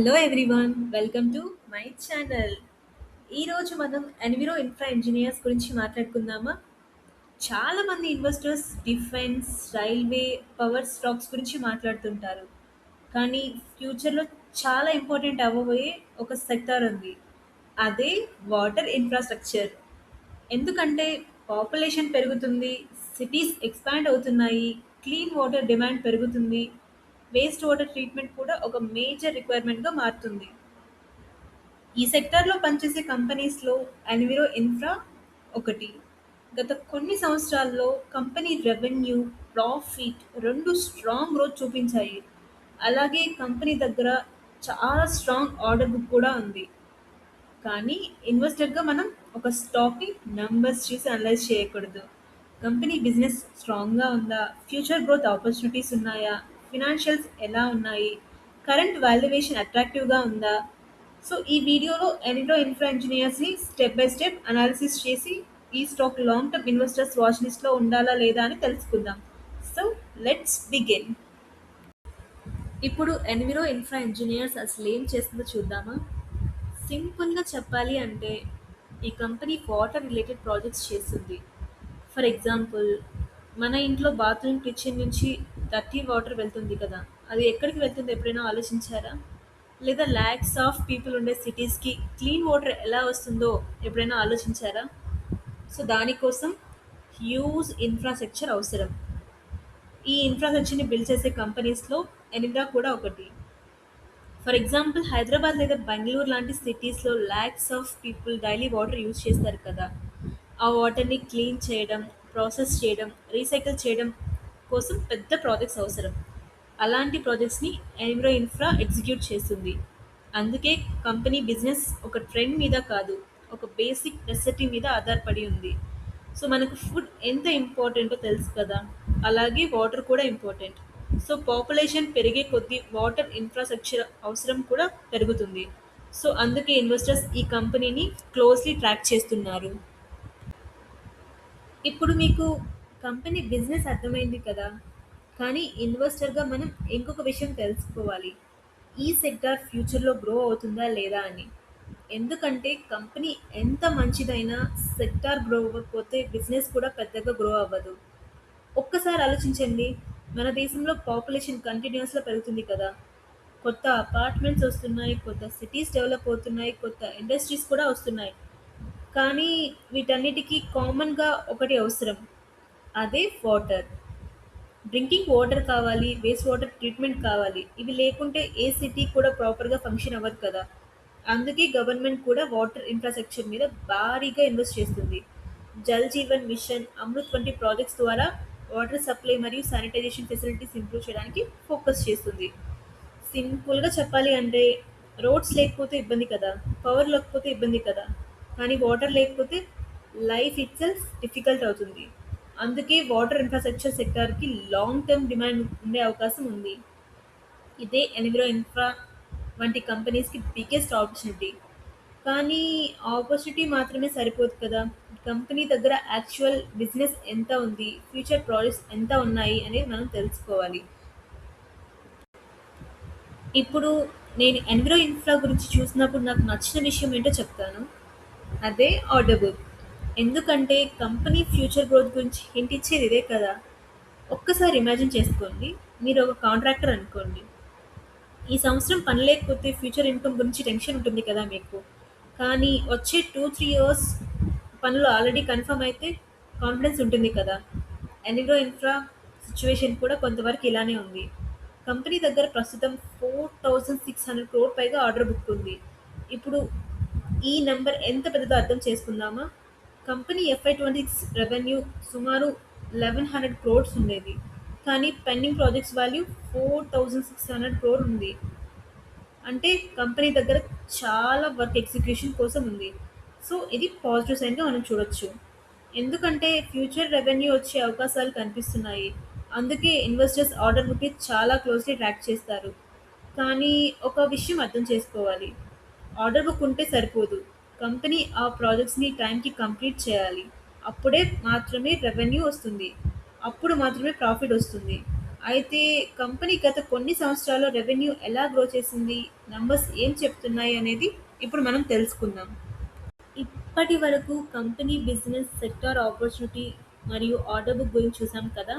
Hello everyone, welcome to my channel. ఈరోజు మనం enviro Infra engineers గురించి మాట్లాడుకుందామా. చాలా మంది investors defence, railway, power stocks గురించి మాట్లాడుతుంటారు. కానీ ఫ్యూచర్లో చాలా ఇంపార్టెంట్ అవ్వబోయే ఒక సెక్టార్ ఉంది. అదే వాటర్ ఇన్ఫ్రాస్ట్రక్చర్. ఎందుకంటే పాపులేషన్ పెరుగుతుంది, సిటీస్ ఎక్స్పాండ్ అవుతున్నాయి, క్లీన్ వాటర్ డిమాండ్ పెరుగుతుంది, వేస్ట్ వాటర్ ట్రీట్మెంట్ కూడా ఒక మేజర్ రిక్వైర్మెంట్గా మారుతుంది. ఈ సెక్టార్లో పనిచేసే కంపెనీస్లో ఎన్విరో ఇన్ఫ్రా ఒకటి. గత కొన్ని సంవత్సరాల్లో కంపెనీ రెవెన్యూ, ప్రాఫిట్ రెండు స్ట్రాంగ్ గ్రోత్ చూపించాయి. అలాగే కంపెనీ దగ్గర చాలా స్ట్రాంగ్ ఆర్డర్ బుక్ కూడా ఉంది. కానీ ఇన్వెస్టర్‌గా మనం ఒక స్టాక్‌ని నంబర్స్ చూసి అనలైజ్ చేయకూడదు. కంపెనీ బిజినెస్ స్ట్రాంగ్‌గా ఉందా? ఫ్యూచర్ గ్రోత్ ఆపర్చునిటీస్ ఉన్నాయా? ఫినాన్షియల్స్ ఎలా ఉన్నాయి? కరెంట్ వాల్యుయేషన్ అట్రాక్టివ్‌గా ఉందా? సో, ఈ వీడియోలో ఎనిరో ఇన్ఫ్రా ఇంజినియర్స్‌ని స్టెప్ బై స్టెప్ అనాలిసిస్ చేసి ఈ stock long term investors watch లిస్ట్‌లో ఉండాలా లేదా అని తెలుసుకుందాం. So, let's begin. ఇప్పుడు ఎన్విరో ఇన్ఫ్రా ఇంజినియర్స్ అసలు ఏం చేస్తుందో చూద్దామా. సింపుల్గా చెప్పాలి అంటే ఈ కంపెనీ వాటర్ రిలేటెడ్ ప్రాజెక్ట్స్ చేస్తుంది. ఫర్ ఎగ్జాంపుల్, మన ఇంట్లో బాత్రూమ్ కిచెన్ నుంచి డర్టీ వాటర్ వెళ్తుంది కదా, అది ఎక్కడికి వెళ్తుంది ఎప్పుడైనా ఆలోచించారా? లేదా ల్యాక్స్ ఆఫ్ పీపుల్ ఉండే సిటీస్కి క్లీన్ వాటర్ ఎలా వస్తుందో ఎప్పుడైనా ఆలోచించారా? సో దానికోసం హ్యూజ్ ఇన్ఫ్రాస్ట్రక్చర్ అవసరం. ఈ ఇన్ఫ్రాస్ట్రక్చర్ని బిల్డ్ చేసే కంపెనీస్లో ఎనిమ్రా కూడా ఒకటి. ఫర్ ఎగ్జాంపుల్, హైదరాబాద్ లేదా బెంగళూరు లాంటి సిటీస్లో lakhs of people daily water use చేస్తారు కదా. ఆ వాటర్ని క్లీన్ చేయడం, ప్రాసెస్ చేయడం, రీసైకిల్ చేయడం కోసం పెద్ద ప్రాజెక్ట్స్ అవసరం. అలాంటి ప్రాజెక్ట్స్ని ఎన్విరో ఇన్ఫ్రా ఎగ్జిక్యూట్ చేస్తుంది. అందుకే కంపెనీ బిజినెస్ ఒక ట్రెండ్ మీద కాదు, ఒక బేసిక్ నెసెసిటీ మీద ఆధారపడి ఉంది. సో మనకు ఫుడ్ ఎంత ఇంపార్టెంటో తెలుసు కదా, అలాగే వాటర్ కూడా ఇంపార్టెంట్. సో పాపులేషన్ పెరిగే కొద్దీ వాటర్ ఇన్ఫ్రాస్ట్రక్చర్ అవసరం కూడా పెరుగుతుంది. సో అందుకే ఇన్వెస్టర్స్ ఈ కంపెనీని క్లోజ్లీ ట్రాక్ చేస్తున్నారు. ఇప్పుడు మీకు కంపెనీ బిజినెస్ అర్థమైంది కదా, కానీ ఇన్వెస్టర్గా మనం ఇంకొక విషయం తెలుసుకోవాలి. ఈ సెక్టార్ ఫ్యూచర్లో గ్రో అవుతుందా లేదా అని. ఎందుకంటే కంపెనీ ఎంత మంచిదైనా సెక్టార్ గ్రో అవ్వకపోతే బిజినెస్ కూడా పెద్దగా గ్రో అవ్వదు. ఒక్కసారి ఆలోచించండి, మన దేశంలో పాపులేషన్ కంటిన్యూస్గా పెరుగుతుంది కదా. కొత్త అపార్ట్మెంట్స్ వస్తున్నాయి, కొత్త సిటీస్ డెవలప్ అవుతున్నాయి, కొత్త ఇండస్ట్రీస్ కూడా వస్తున్నాయి. కానీ వీటన్నిటికీ కామన్గా ఒకటి అవసరం, అదే వాటర్. డ్రింకింగ్ వాటర్ కావాలి, వేస్ట్ వాటర్ ట్రీట్మెంట్ కావాలి. ఇవి లేకుంటే ఏ సిటీ కూడా ప్రాపర్గా ఫంక్షన్ అవ్వదు కదా. అందుకే గవర్నమెంట్ కూడా వాటర్ ఇన్ఫ్రాస్ట్రక్చర్ మీద భారీగా ఇన్వెస్ట్ చేస్తుంది. జల్ జీవన్ మిషన్, అమృత్ వంటి ప్రాజెక్ట్స్ ద్వారా వాటర్ సప్లై మరియు శానిటైజేషన్ ఫెసిలిటీస్ ఇంప్రూవ్ చేయడానికి ఫోకస్ చేస్తుంది. సింపుల్గా చెప్పాలి అంటే, రోడ్స్ లేకపోతే ఇబ్బంది కదా, పవర్ లేకపోతే ఇబ్బంది కదా, కానీ వాటర్ లేకపోతే లైఫ్ ఇట్ సెల్ఫ్ డిఫికల్ట్ అవుతుంది. అందుకే వాటర్ ఇన్ఫ్రాస్ట్రక్చర్ సెక్టార్కి లాంగ్ టర్మ్ డిమాండ్ ఉండే అవకాశం ఉంది. ఇదే ఎన్విరో ఇన్ఫ్రా వంటి కంపెనీస్కి బిగ్గెస్ట్ ఆపర్చునిటీ. కానీ ఆపర్చునిటీ మాత్రమే సరిపోదు కదా, కంపెనీ దగ్గర యాక్చువల్ బిజినెస్ ఎంత ఉంది, ఫ్యూచర్ ప్రాజెక్ట్స్ ఎంత ఉన్నాయి అనేది మనం తెలుసుకోవాలి. ఇప్పుడు నేను ఎన్విరో ఇన్ఫ్రా గురించి చూసినప్పుడు నాకు నచ్చిన విషయం ఏంటో చెప్తాను. అదే ఆర్డర్ బుక్. ఎందుకంటే కంపెనీ ఫ్యూచర్ గ్రోత్ గురించి హింట్ ఇచ్చేది ఇదే కదా. ఒక్కసారి ఇమాజిన్ చేసుకోండి, మీరు ఒక కాంట్రాక్టర్ అనుకోండి. ఈ సంవత్సరం పని లేకపోతే ఫ్యూచర్ ఇన్కమ్ గురించి టెన్షన్ ఉంటుంది కదా మీకు. కానీ వచ్చే 2-3 ఇయర్స్ పనులు ఆల్రెడీ కన్ఫర్మ్ అయితే కాన్ఫిడెన్స్ ఉంటుంది కదా. ఎన్విరో ఇన్ఫ్రా సిచ్యువేషన్ కూడా కొంతవరకు ఇలానే ఉంది. కంపెనీ దగ్గర ప్రస్తుతం 4600 crore పైగా ఆర్డర్ బుక్ ఉంది. ఇప్పుడు ఈ నెంబర్ ఎంత పెద్దదో అర్థం చేసుకుందామా. కంపెనీ FY26 రెవెన్యూ సుమారు 1100 crores ఉండేది, కానీ పెండింగ్ ప్రాజెక్ట్స్ వాల్యూ 4600 crore ఉంది. అంటే కంపెనీ దగ్గర చాలా వర్క్ ఎగ్జిక్యూషన్ కోసం ఉంది. సో ఇది పాజిటివ్ సైన్గా మనం చూడొచ్చు. ఎందుకంటే ఫ్యూచర్ రెవెన్యూ వచ్చే అవకాశాలు కనిపిస్తున్నాయి. అందుకే ఇన్వెస్టర్స్ ఆర్డర్ బుక్ని చాలా క్లోజ్లీ ట్రాక్ చేస్తారు. కానీ ఒక విషయం అర్థం చేసుకోవాలి, ఆర్డర్ బుక్ ఉంటే సరిపోదు. కంపెనీ ఆ ప్రాజెక్ట్స్ని టైంకి కంప్లీట్ చేయాలి. అప్పుడే మాత్రమే రెవెన్యూ వస్తుంది, అప్పుడు మాత్రమే ప్రాఫిట్ వస్తుంది. అయితే కంపెనీ గత కొన్ని సంవత్సరాల్లో రెవెన్యూ ఎలా గ్రో చేసింది, నంబర్స్ ఏం చెప్తున్నాయి అనేది ఇప్పుడు మనం తెలుసుకుందాం. ఇప్పటి వరకు కంపెనీ బిజినెస్ సెక్టార్ ఆపర్చునిటీ మరియు ఆర్డర్ బుక్ గురించి చూసాం కదా.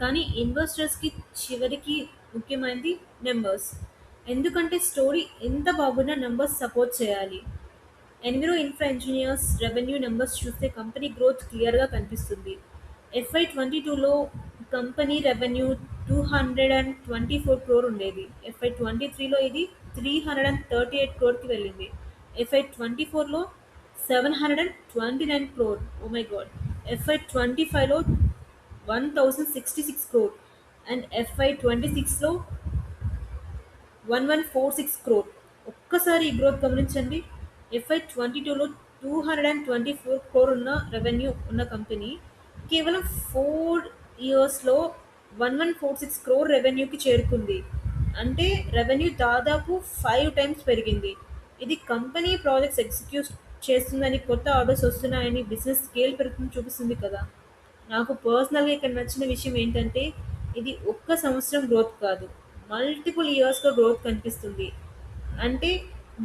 కానీ ఇన్వెస్టర్స్కి చివరికి ముఖ్యమైనది నెంబర్స్. ఎందుకంటే స్టోరీ ఎంత బాగున్నా నెంబర్స్ సపోర్ట్ చేయాలి. Enviro Infra Engineers revenue numbers చూస్తే కంపెనీ గ్రోత్ క్లియర్గా కనిపిస్తుంది. FY 22లో కంపెనీ రెవెన్యూ 224 క్రోర్ ఉండేది. FY 23లో ఇది 338 క్రోర్కి వెళ్ళింది. FY 24లో 729 crore. Oh my God. FY 25లో 1066 క్రోర్ అండ్ FY 26లో 1146 క్రోర్. ఒక్కసారి ఈ గ్రోత్ గమనించండి. FY 22లో 224 క్రోర్ ఉన్న రెవెన్యూ ఉన్న కంపెనీ కేవలం 4 ఇయర్స్లో 1146 క్రోర్ రెవెన్యూకి చేరుకుంది. అంటే రెవెన్యూ దాదాపు 5 టైమ్స్ పెరిగింది. ఇది కంపెనీ ప్రాజెక్ట్స్ ఎగ్జిక్యూట్ చేస్తుందని, కొత్త ఆర్డర్స్ వస్తున్నాయని, బిజినెస్ స్కేల్ పెరుగుతుంది చూపిస్తుంది కదా. నాకు పర్సనల్గా ఇక్కడ నచ్చిన విషయం ఏంటంటే ఇది ఒక్క సంవత్సరం గ్రోత్ కాదు, మల్టిపుల్ ఇయర్స్లో గ్రోత్ కనిపిస్తుంది. అంటే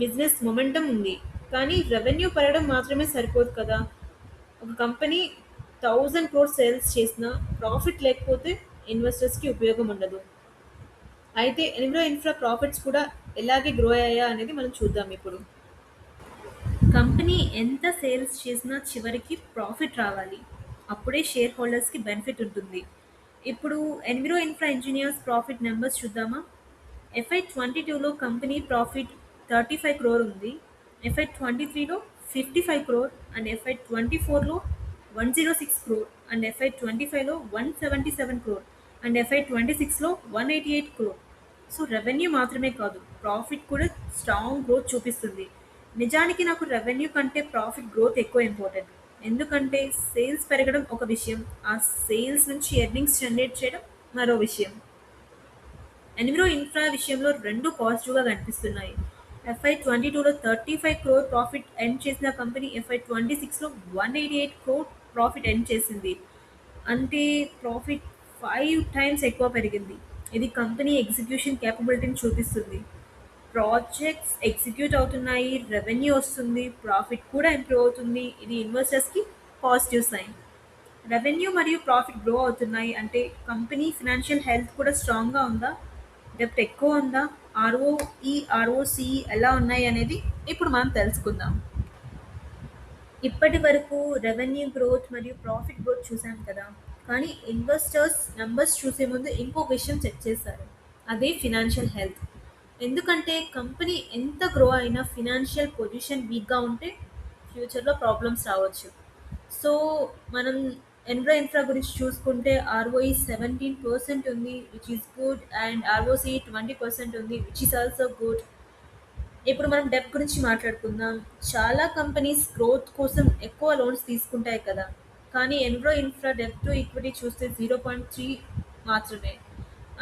బిజినెస్ మొమెంటం ఉంది. కానీ రెవెన్యూ పెరగడం మాత్రమే సరిపోదు కదా. ఒక కంపెనీ 1000 క్రోర్ సేల్స్ చేసినా ప్రాఫిట్ లేకపోతే ఇన్వెస్టర్స్కి ఉపయోగం ఉండదు. అయితే ఎన్విరో ఇన్ఫ్రా ప్రాఫిట్స్ కూడా ఎలాగే గ్రో అయ్యాయా అనేది మనం చూద్దాం ఇప్పుడు. కంపెనీ ఎంత సేల్స్ చేసినా చివరికి ప్రాఫిట్ రావాలి. అప్పుడే షేర్ హోల్డర్స్కి బెనిఫిట్ ఉంటుంది. ఇప్పుడు Enviro Infra engineers profit numbers చూద్దామా. FY 22లో కంపెనీ ప్రాఫిట్ 35 క్రోర్ ఉంది. FY 23లో 55 crore and FY 24లో 106 crore and FY 25లో 177 crore and FY 26లో 188 crore. So revenue మాత్రమే కాదు, ప్రాఫిట్ కూడా స్ట్రాంగ్ గ్రోత్ చూపిస్తుంది. నిజానికి నాకు రెవెన్యూ కంటే ప్రాఫిట్ గ్రోత్ ఎక్కువ ఇంపార్టెంట్. ఎందుకంటే సేల్స్ పెరగడం ఒక విషయం, ఆ సేల్స్ నుంచి ఎర్నింగ్స్ జనరేట్ చేయడం మరో విషయం. ఎన్విరో ఇన్ఫ్రా విషయంలో రెండు పాజిటివ్గా కనిపిస్తున్నాయి. FY 22లో 35 క్రోర్ ప్రాఫిట్ ఎండ్ చేసిన company FY 26లో 188 crore profit end చేసింది. అంటే ప్రాఫిట్ 5 టైమ్స్ ఎక్కువ పెరిగింది. ఇది కంపెనీ ఎగ్జిక్యూషన్ క్యాపబిలిటీని చూపిస్తుంది. ప్రాజెక్ట్స్ ఎగ్జిక్యూట్ అవుతున్నాయి, రెవెన్యూ వస్తుంది, ప్రాఫిట్ కూడా ఇంప్రూవ్ అవుతుంది. ఇది ఇన్వెస్టర్స్కి పాజిటివ్ సైన్. రెవెన్యూ మరియు ప్రాఫిట్ గ్రో అవుతున్నాయి అంటే కంపెనీ ఫినాన్షియల్ హెల్త్ కూడా స్ట్రాంగ్గా ఉందా, డెప్ట్ ఎక్కువ ఉందా, ROE ROCE ఎలా ఉన్నాయి అనేది ఇప్పుడు మనం తెలుసుకుందాం. ఇప్పటి వరకు రెవెన్యూ గ్రోత్ మరియు ప్రాఫిట్ గ్రోత్ చూసాం కదా. కానీ ఇన్వెస్టర్స్ నెంబర్స్ చూసే ముందు ఇంకో విషయం చెక్ చేస్తారు. అదే ఫినాన్షియల్ హెల్త్. ఎందుకంటే కంపెనీ ఎంత గ్రో అయినా ఫినాన్షియల్ పొజిషన్ వీక్గా ఉంటే ఫ్యూచర్లో ప్రాబ్లమ్స్ రావచ్చు. సో మనం ఇన్ఫ్రా గురించి చూసుకుంటే ROE 17% ఉంది, which is good, and ROCE 20% ఉంది, విచ్ ఈస్ ఆల్సో గుడ్. ఇప్పుడు మనం డెప్ గురించి మాట్లాడుకుందాం. చాలా కంపెనీస్ గ్రోత్ కోసం ఎక్కువ లోన్స్ తీసుకుంటాయి కదా. కానీ ఇన్ఫ్రా డెప్ టు ఈక్విటీ చూస్తే 0.3 మాత్రమే.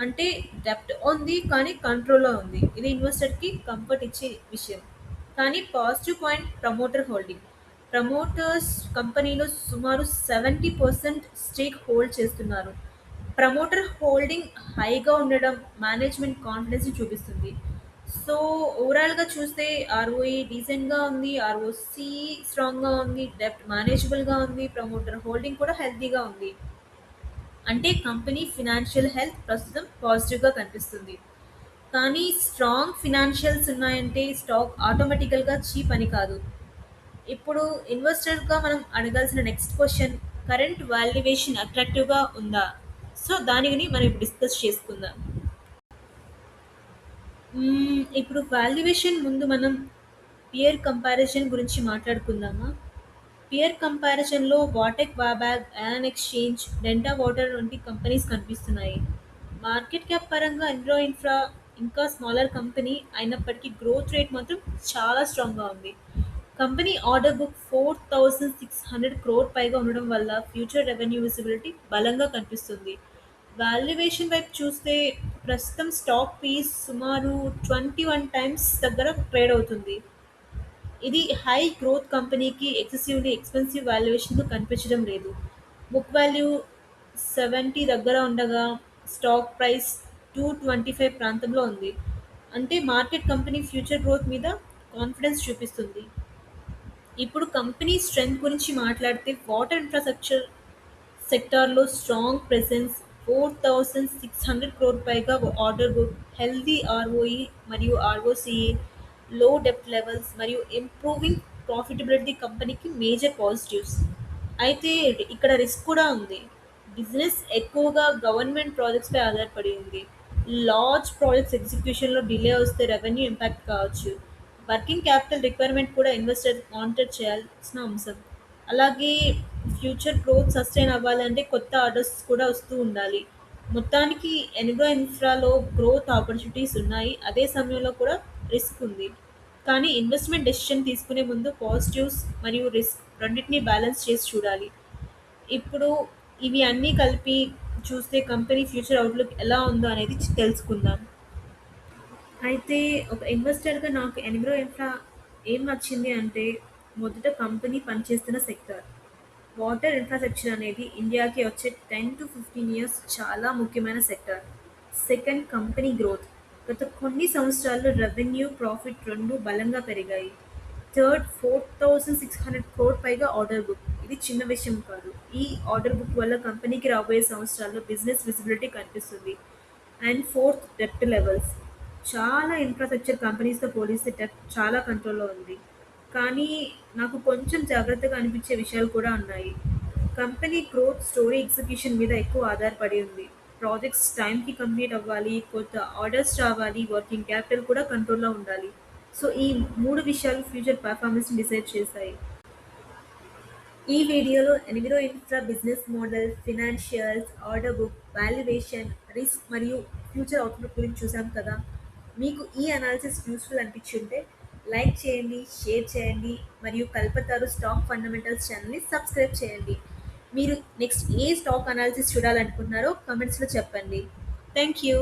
అంటే డెప్ట్ ఉంది కానీ కంట్రోల్లో ఉంది. ఇది ఇన్వెస్టర్కి కంఫర్ట్ ఇచ్చే విషయం. కానీ positive point promoter holding. Promoters కంపెనీలో సుమారు 70% స్టేక్ హోల్డ్ చేస్తున్నారు. ప్రమోటర్ హోల్డింగ్ హైగా ఉండడం మేనేజ్మెంట్ కాన్ఫిడెన్స్ని చూపిస్తుంది. సో ఓవరాల్గా చూస్తే ROE డీసెంట్గా ఉంది, ROC స్ట్రాంగ్గా ఉంది, డెప్ట్ మేనేజబుల్గా ఉంది, ప్రమోటర్ హోల్డింగ్ కూడా హెల్తీగా ఉంది. అంటే కంపెనీ ఫినాన్షియల్ హెల్త్ ప్రస్తుతం పాజిటివ్గా కనిపిస్తుంది. కానీ స్ట్రాంగ్ ఫినాన్షియల్స్ ఉన్నాయంటే స్టాక్ ఆటోమేటికల్గా చీప్ అని కాదు. ఇప్పుడు ఇన్వెస్టర్గా మనం అడగాల్సిన నెక్స్ట్ క్వశ్చన్, కరెంట్ వాల్యుయేషన్ అట్రాక్టివ్గా ఉందా. సో దానిని మనం ఇప్పుడు డిస్కస్ చేసుకుందాం. ఇప్పుడు వాల్యుయేషన్ ముందు మనం పియర్ కంపారిజన్ గురించి మాట్లాడుకుందామా. పియర్ కంపారిజన్లో Va Tech, Wabag, Ion Exchange, Denta Water వంటి కంపెనీస్ కనిపిస్తున్నాయి. మార్కెట్ క్యాప్ పరంగా ఎన్విరో ఇన్ఫ్రా ఇంకా స్మాలర్ కంపెనీ అయినప్పటికీ గ్రోత్ రేట్ మాత్రం చాలా స్ట్రాంగ్గా ఉంది. కంపెనీ ఆర్డర్ బుక్ 4600 క్రోర్ పైగా ఉండడం వల్ల ఫ్యూచర్ రెవెన్యూ విజిబిలిటీ బలంగా కనిపిస్తుంది. వాల్యుయేషన్ వైపు చూస్తే ప్రస్తుతం స్టాక్ పీస్ సుమారు 21 టైమ్స్ దగ్గర ట్రేడ్ అవుతుంది. ఇది హై గ్రోత్ కంపెనీకి ఎక్సెసివ్లీ ఎక్స్పెన్సివ్ వాల్యుయేషన్‌గా కనిపించడం లేదు. బుక్ వాల్యూ 70 దగ్గర ఉండగా స్టాక్ ప్రైస్ 225 ప్రాంతంలో ఉంది. అంటే మార్కెట్ కంపెనీ ఫ్యూచర్ గ్రోత్ మీద కాన్ఫిడెన్స్ చూపిస్తుంది. ఇప్పుడు కంపెనీ స్ట్రెంగ్త్ గురించి మాట్లాడితే వాటర్ ఇన్ఫ్రాస్ట్రక్చర్ సెక్టార్‌లో స్ట్రాంగ్ ప్రెజెన్స్, 4,600 క్రోర్ పైగా ఆర్డర్ బుక్, హెల్తీ ఆర్ఓఈ మరియు ఆర్ఓసీఈ, లో డెబ్ట్ లెవెల్స్ మరియు ఇంప్రూవింగ్ ప్రాఫిటబిలిటీ కంపెనీకి మేజర్ పాజిటివ్స్. అయితే ఇక్కడ రిస్క్ కూడా ఉంది. బిజినెస్ ఎక్కువగా గవర్నమెంట్ ప్రాజెక్ట్స్‌పై ఆధారపడి ఉంది. లార్జ్ ప్రాజెక్ట్స్ ఎగ్జిక్యూషన్‌లో డిలే వస్తే రెవెన్యూ ఇంపాక్ట్ కావచ్చు. వర్కింగ్ క్యాపిటల్ రిక్వైర్మెంట్ కూడా ఇన్వెస్టర్ మానిటర్ చేయాల్సిన అంశం. అలాగే ఫ్యూచర్ గ్రోత్ సస్టైన్ అవ్వాలంటే కొత్త ఆర్డర్స్ కూడా వస్తూ ఉండాలి. మొత్తానికి ఎన్‌గ్రో ఇన్ఫ్రాలో గ్రోత్ ఆపర్చునిటీస్ ఉన్నాయి. అదే సమయంలో కూడా రిస్క్ ఉంది. కానీ ఇన్వెస్ట్‌మెంట్ డెసిషన్ తీసుకునే ముందు పాజిటివ్స్ మరియు రిస్క్ రెండిటిని బ్యాలెన్స్ చేసి చూడాలి. ఇప్పుడు ఇవి అన్నీ కలిపి చూస్తే కంపెనీ ఫ్యూచర్ అవుట్‌లుక్ ఎలా ఉందో అనేది తెలుసుకుందాం. అయితే ఒక ఇన్వెస్టర్‌గా నాకు ఎన్‌గ్రో ఇన్ఫ్రా ఏం నచ్చింది అంటే, మొదట కంపెనీ పనిచేస్తున్న సెక్టార్. వాటర్ ఇన్ఫ్రాస్ట్రక్చర్ అనేది ఇండియాకి వచ్చే 10-15 ఇయర్స్ చాలా ముఖ్యమైన సెక్టార్. Second company growth. గత కొన్ని సంవత్సరాల్లో రెవెన్యూ, ప్రాఫిట్ రెండూ బలంగా పెరిగాయి. థర్డ్ 4,600 క్రోర్ పైగా ఆర్డర్ బుక్. ఇది చిన్న విషయం కాదు. ఈ ఆర్డర్ బుక్ వల్ల కంపెనీకి రాబోయే సంవత్సరాల్లో బిజినెస్ విజిబిలిటీ కనిపిస్తుంది. అండ్ ఫోర్త్ డెప్ట్ లెవెల్స్. చాలా ఇన్ఫ్రాస్ట్రక్చర్ కంపెనీస్‌తో పోలిస్తే డెప్ట్ చాలా కంట్రోల్‌లో ఉంది. కానీ నాకు కొంచెం జాగ్రత్తగా అనిపించే విషయాలు కూడా ఉన్నాయి. కంపెనీ గ్రోత్ స్టోరీ ఎగ్జిక్యూషన్ మీద ఎక్కువ ఆధారపడి ఉంది. ప్రాజెక్ట్స్ టైంకి కంప్లీట్ అవ్వాలి, కొత్త ఆర్డర్స్ రావాలి, వర్కింగ్ క్యాపిటల్ కూడా కంట్రోల్‌లో ఉండాలి. సో, ఈ 3 విషయాలు ఫ్యూచర్ పెర్ఫార్మెన్స్‌ని డిసైడ్ చేస్తాయి. ఈ వీడియోలో enviro infra business model, financials, order book, valuation, risk మరియు ఫ్యూచర్ అవుట్లుక్ గురించి చూసాం కదా. మీకు ఈ అనాలిసిస్ యూస్ఫుల్ అనిపించుంటే లైక్ చేయండి, షేర్ చేయండి మరియు కల్పతారు స్టాక్ ఫండమెంటల్స్ ఛానల్ని సబ్స్క్రైబ్ చేయండి. మీరు నెక్స్ట్ ఏ స్టాక్ అనాలిసిస్ చూడాలనుకుంటున్నారో కమెంట్స్లో చెప్పండి. Thank you.